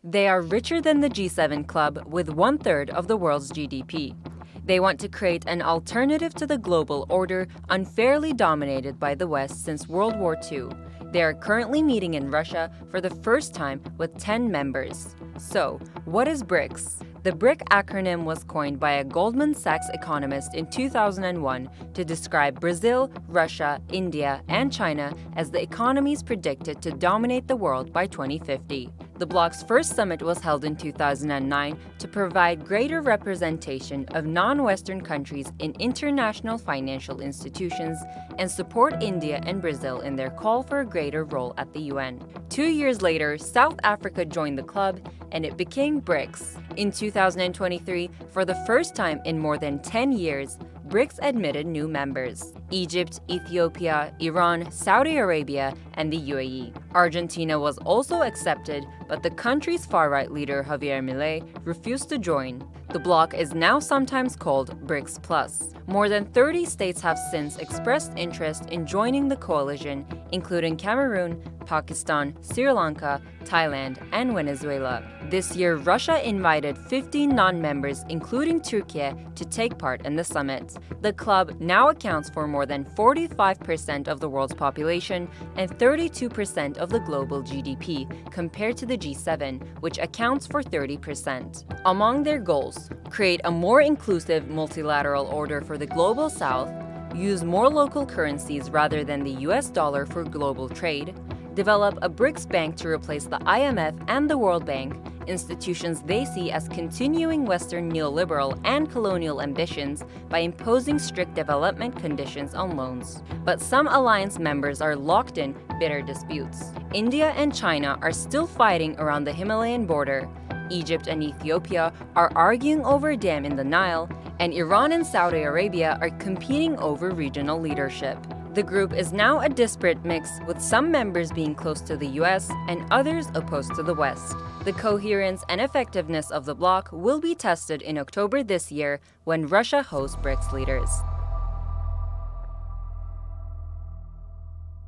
They are richer than the G7 club with one-third of the world's GDP. They want to create an alternative to the global order unfairly dominated by the West since World War II. They are currently meeting in Russia for the first time with 10 members. So, what is BRICS? The BRIC acronym was coined by a Goldman Sachs economist in 2001 to describe Brazil, Russia, India, and China as the economies predicted to dominate the world by 2050. The bloc's first summit was held in 2009 to provide greater representation of non-Western countries in international financial institutions and support India and Brazil in their call for a greater role at the UN. 2 years later, South Africa joined the club and it became BRICS. In 2023, for the first time in more than 10 years, BRICS admitted new members: Egypt, Ethiopia, Iran, Saudi Arabia, and the UAE. Argentina was also accepted, but the country's far-right leader Javier Milei refused to join. The bloc is now sometimes called BRICS Plus. More than 30 states have since expressed interest in joining the coalition, including Cameroon, Pakistan, Sri Lanka, Thailand, and Venezuela. This year, Russia invited 15 non-members, including Turkey, to take part in the summit. The club now accounts for more than 45% of the world's population and 32% of the global GDP, compared to the G7, which accounts for 30%. Among their goals, create a more inclusive multilateral order for the global south, use more local currencies rather than the US dollar for global trade, develop a BRICS bank to replace the IMF and the World Bank, institutions they see as continuing Western neoliberal and colonial ambitions by imposing strict development conditions on loans. But some alliance members are locked in bitter disputes. India and China are still fighting around the Himalayan border. Egypt and Ethiopia are arguing over a dam in the Nile, and Iran and Saudi Arabia are competing over regional leadership. The group is now a disparate mix, with some members being close to the US and others opposed to the West. The coherence and effectiveness of the bloc will be tested in October this year when Russia hosts BRICS leaders.